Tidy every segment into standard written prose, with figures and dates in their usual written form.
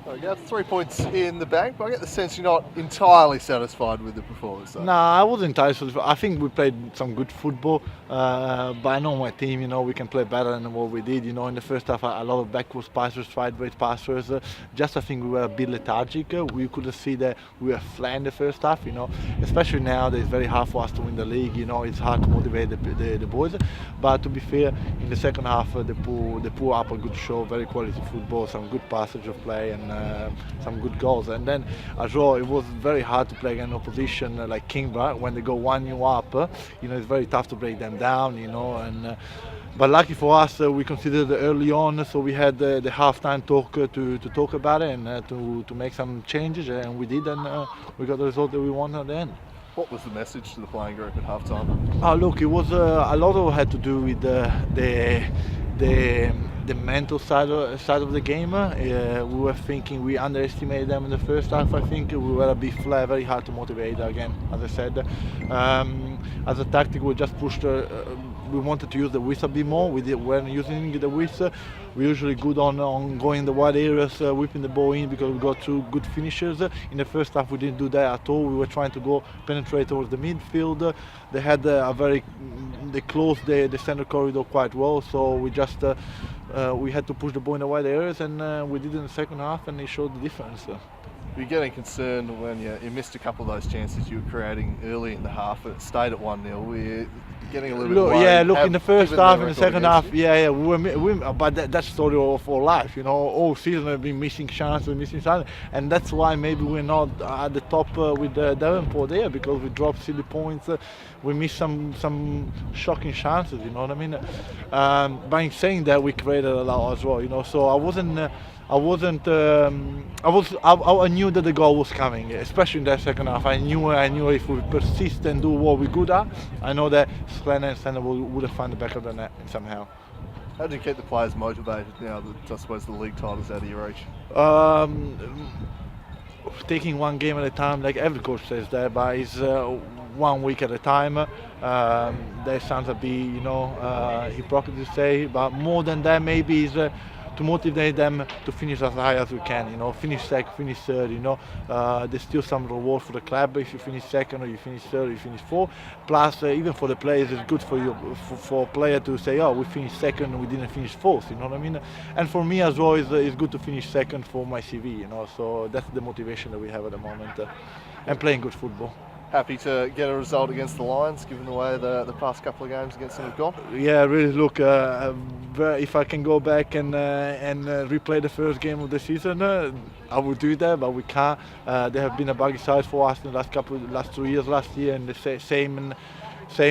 I got 3 points in the bank, but I get the sense you're not entirely satisfied with the performance. Though. Nah, I wasn't entirely. I think we played some good football, but I know my team. We can play better than what we did. In the first half, a lot of backwards passers, sideways passers. Just I think we were a bit lethargic. We could see that we were flat in the first half. Especially now that it's very hard for us to win the league. It's hard to motivate the boys. But to be fair, in the second half, they pull up a good show, very quality football, some good passage of play, and some good goals. And then as well, it was very hard to play against opposition like Kingborough when they go 1-0 up. It's very tough to break them down. But lucky for us, we considered it early on, so we had the half-time talk to talk about it and to make some changes, and we did, and we got the result that we wanted at the end. What was the message to the playing group at half-time? Look, it was a lot of it had to do with the mental side of the game. We were thinking we underestimated them in the first half. I think we were a bit flat, very hard to motivate again, as I said. As a tactic, we just pushed. We wanted to use the width a bit more. We weren't using the width. We're usually good on going in the wide areas, whipping the ball in because we got two good finishers. In the first half, we didn't do that at all. We were trying to go penetrate towards the midfield. They had they closed the center corridor quite well, so we just we had to push the ball in the wide areas, and we did in the second half, and it showed the difference. Were you getting concerned when you missed a couple of those chances you were creating early in the half, but it stayed at 1-0? Were you getting a little bit worried? Yeah, look, in the first half, in the second half, you? but that's the story of our life, all season we've been missing chances, and that's why maybe we're not at the top with Devonport there, because we dropped silly points, we missed some shocking chances, you know what I mean? But in saying that, we created a lot as well, so I knew that the goal was coming, especially in that second half. I knew if we persist and do what we're good at, I know that Sklen and Sender would have found the back of the net somehow. How do you keep the players motivated now that I suppose the league title's out of your reach? Taking one game at a time, like every coach says that, but it's 1 week at a time. That sounds a bit, hypocrisy to say, but more than that, maybe is to motivate them to finish as high as we can, finish second, finish third, there's still some reward for the club if you finish second or you finish third or you finish fourth. Plus, even for the players, it's good for you, for a player to say, oh, we finished second and we didn't finish fourth, you know what I mean? And for me as well, it's good to finish second for my CV, so that's the motivation that we have at the moment, and playing good football. Happy to get a result against the Lions, given the way the past couple of games against them have gone? Yeah, really. Look, if I can go back and replay the first game of the season, I would do that, but we can't. They have been a buggy side for us in the last 2 years. Last year, and the same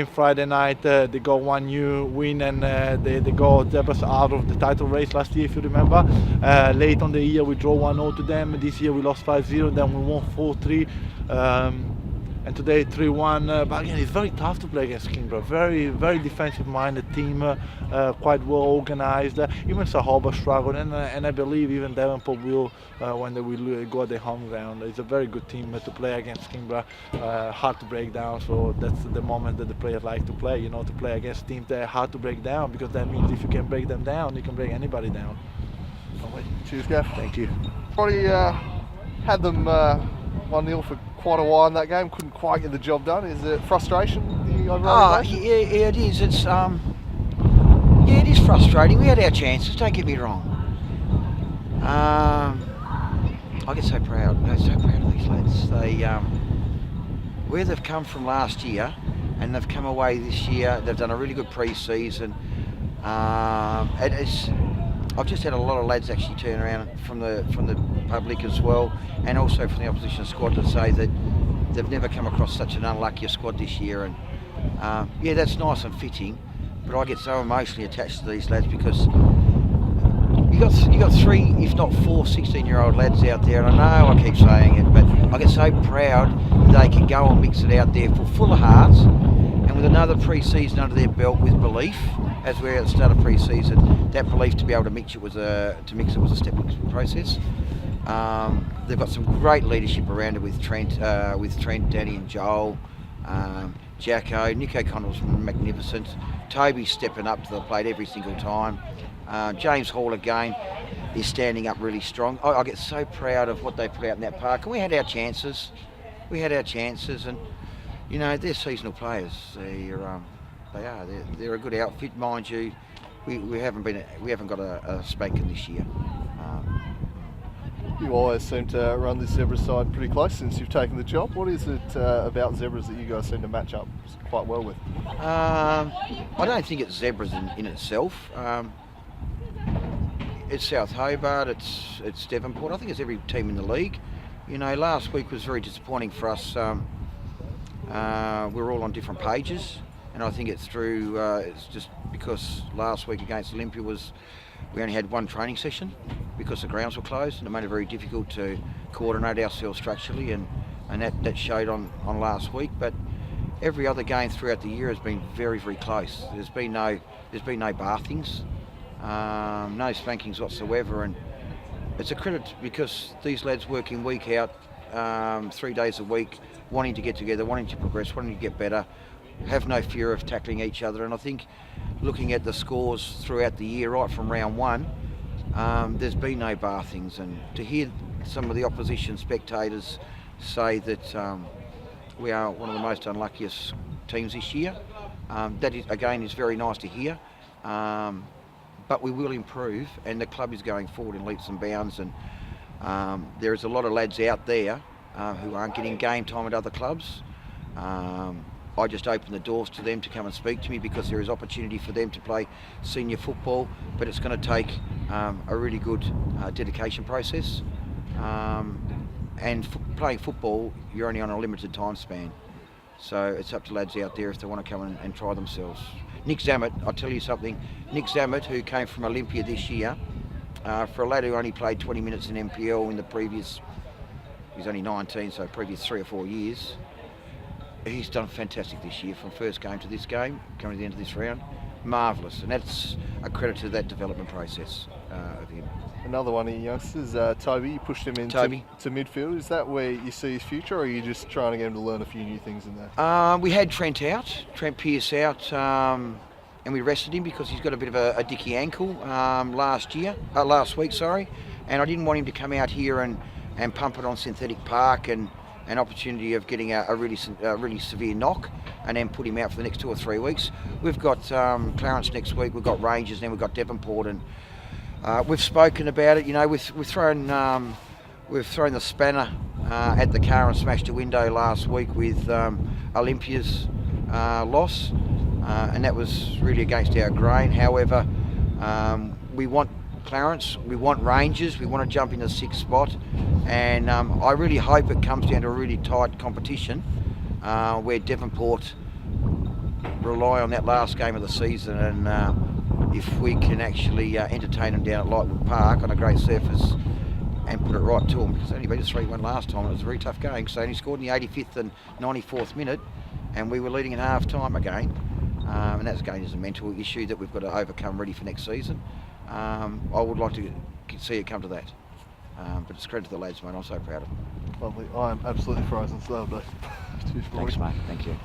Friday night, they got 1-0 win, and they got us out of the title race last year, if you remember. Late on the year, we draw 1-0 to them. This year, we lost 5-0. Then we won 4-3. And today 3-1, but again it's very tough to play against Kingborough. Very, very defensive-minded team, quite well organised. Even Sahoba struggled, and I believe even Devonport will when they will go at their home ground. It's a very good team to play against Kingborough. Hard to break down, so that's the moment that the players like to play. To play against teams that are hard to break down, because that means if you can break them down, you can break anybody down. Cheers, Gav. Thank you. Probably had them 1-0 for quite a while in that game, couldn't quite get the job done. Is it frustration? Yeah, it is. It's it is frustrating. We had our chances, don't get me wrong. I get so proud. I'm so proud of these lads. They where they've come from last year and they've come away this year. They've done a really good pre-season. I've just had a lot of lads actually turn around from the public as well, and also from the opposition squad, to say that they've never come across such an unlucky squad this year. And yeah, that's nice and fitting, but I get so emotionally attached to these lads because you got 3, if not 4, 16-year-old lads out there, and I know I keep saying it, but I get so proud that they can go and mix it out there full of hearts, and with another pre-season under their belt with belief. As we're at the start of pre-season, that belief to be able to mix it was a stepping process. They've got some great leadership around it with Trent, Danny and Joel, Jacko, Nico Connell's magnificent, Toby stepping up to the plate every single time, James Hall again. is standing up really strong. I get so proud of what they put out in that park, and we had our chances. And you know, they're seasonal players. They're a good outfit, mind you. We haven't got a spanking this year. You always seem to run this Zebra side pretty close since you've taken the job. What is it about Zebras that you guys seem to match up quite well with? I don't think it's Zebras in itself. It's South Hobart, it's Devonport. I think it's every team in the league. You know, last week was very disappointing for us. We're all on different pages, and I think it's through. It's just because last week against Olympia we only had one training session because the grounds were closed, and it made it very difficult to coordinate ourselves structurally, and that showed on last week. But every other game throughout the year has been very, very close. There's been no bathings, no spankings whatsoever, and it's a credit because these lads working week out, 3 days a week, wanting to get together, wanting to progress, wanting to get better, have no fear of tackling each other. And I think looking at the scores throughout the year, right from round one, there's been no bathings, and to hear some of the opposition spectators say that we are one of the most unluckiest teams this year, that is, again, is very nice to hear. But we will improve, and the club is going forward in leaps and bounds, and there is a lot of lads out there who aren't getting game time at other clubs. I just open the doors to them to come and speak to me because there is opportunity for them to play senior football, but it's going to take a really good dedication process. And playing football, you're only on a limited time span. So it's up to lads out there if they want to come and try themselves. Nick Zammit, I'll tell you something. Nick Zammit, who came from Olympia this year, for a lad who only played 20 minutes in NPL in the previous, he's only 19, so previous 3 or 4 years, he's done fantastic this year from first game to this game, coming to the end of this round. Marvellous, and that's a credit to that development process of him. Another one of your youngsters, Toby, you pushed him into to midfield. Is that where you see his future, or are you just trying to get him to learn a few new things in there? We had Trent Pearce out, and we rested him because he's got a bit of a dicky ankle last week, and I didn't want him to come out here and pump it on synthetic park and an opportunity of getting a really severe knock and then put him out for the next 2 or 3 weeks. We've got Clarence next week, we've got Rangers, and then we've got Devonport, and we've spoken about it. You know, we've thrown the spanner at the car and smashed a window last week with Olympia's loss, and that was really against our grain. However, we want Clarence, we want Rangers, we want to jump in the 6th spot, and I really hope it comes down to a really tight competition where Devonport rely on that last game of the season, and if we can actually entertain them down at Lightwood Park on a great surface and put it right to them, because they only beat us 3-1 last time. It was a very tough game, so they only scored in the 85th and 94th minute, and we were leading at half time again, and that's again is a mental issue that we've got to overcome ready for next season. I would like to see it come to that, but it's credit to the lads, mate. I'm so proud of them. Lovely. I am absolutely frozen, so that'll do. Cheers, boys. Thanks, mate. Thank you.